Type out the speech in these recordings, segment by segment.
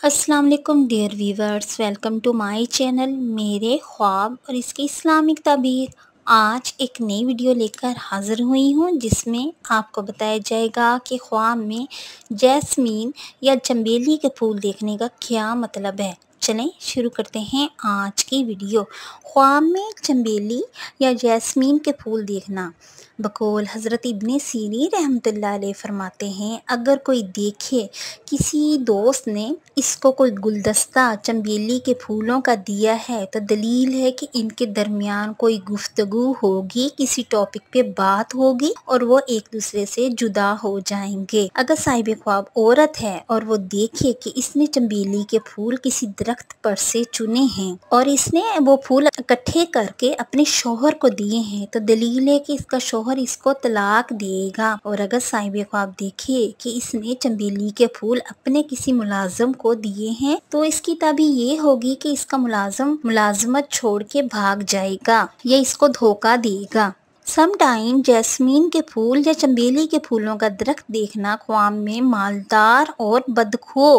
अस्सलाम वालेकुम dear viewers, welcome to my channel मेरे ख्वाब और इसकी इस्लामिक ताबीर। आज एक नई वीडियो लेकर हाज़िर हुई हूँ जिसमें आपको बताया जाएगा कि ख्वाब में जैस्मीन या चंबेली के फूल देखने का क्या मतलब है। चलें शुरू करते हैं आज की वीडियो। ख्वाब में चंबेली या जैस्मीन के फूल देखना। बकौल हज़रत इब्ने सीरीन रहमतुल्लाह अलैह फरमाते हैं, अगर कोई देखे किसी दोस्त ने इसको कोई गुलदस्ता चंबेली के फूलों का दिया है तो दलील है कि इनके दरमियान कोई गुफ्तगू होगी, किसी टॉपिक पे बात होगी और वो एक दूसरे से जुदा हो जाएंगे। अगर साहिब ख्वाब औरत है और वो देखे कि इसने चंबेली के फूल किसी दरख्त पर से चुने हैं और इसने वो फूल इकट्ठे करके अपने शोहर को दिए हैं तो दलील है कि इसका शोहर इसको तलाक देगा। और अगर साहिब ख्वाब देखे कि इसने चंबेली के फूल अपने किसी मुलाजिम को दिए हैं तो इसकी ताबीर ये होगी कि इसका मुलाजिम मुलाजमत छोड़ के भाग जाएगा या इसको धोखा देगा। सम टाइम जैस्मीन के फूल या चंबेली के फूलों का दरख्त देखना ख्वाब में मालदार और बदखो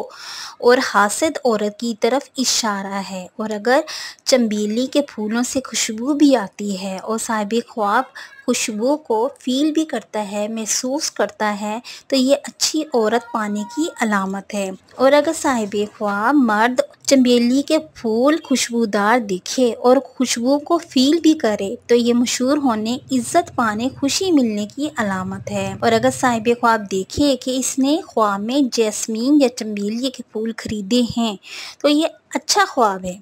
और हासिद औरत की तरफ इशारा है। और अगर चंबेली के फूलों से खुशबू भी आती है और साहिब ख्वाब खुशबू को फील भी करता है, महसूस करता है, तो ये अच्छी औरत पाने की अलामत है। और अगर साहिब ख्वाब मर्द चंबेली के फूल खुशबूदार दिखे और खुशबू को फील भी करे तो ये मशहूर होने, इज्जत पाने, खुशी मिलने की अलामत है। और अगर साहिब ख्वाब देखे कि इसने ख्वाब में जैस्मीन या चंबेली के फूल खरीदे हैं तो ये अच्छा ख्वाब है।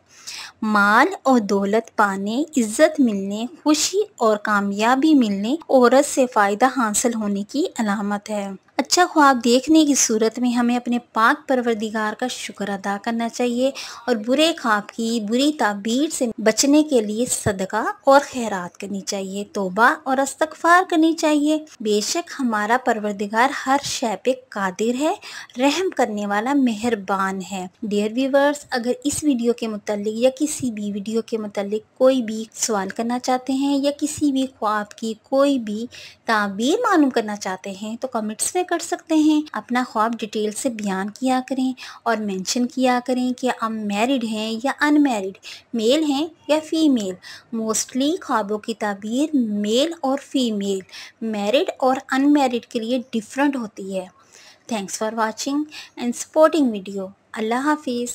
माल और दौलत पाने, इज्जत मिलने, खुशी और कामयाबी मिलने, औरत से फ़ायदा हासिल होने की अलामत है। अच्छा ख्वाब देखने की सूरत में हमें अपने पाक परवरदिगार का शुक्र अदा करना चाहिए और बुरे ख्वाब की बुरी ताबीर से बचने के लिए सदका और खैरात करनी चाहिए, तौबा और इस्तगफार करनी चाहिए। बेशक हमारा परवरदिगार हर शय पे कादिर है, रहम करने वाला मेहरबान है। डियर व्यूवर्स, अगर इस वीडियो के मुतालिक या किसी भी वीडियो के मुतालिक कोई भी सवाल करना चाहते हैं या किसी भी ख्वाब की कोई भी ताबीर मालूम करना चाहते हैं तो कमेंट्स में कर सकते हैं। अपना ख्वाब डिटेल से बयान किया करें और मेंशन किया करें कि आप मैरिड हैं या अनमैरिड, मेल हैं या फीमेल। मोस्टली ख्वाबों की ताबीर मेल और फीमेल, मैरिड और अनमैरिड के लिए डिफरेंट होती है। Thanks for watching and supporting video. अल्लाह हाफिज़।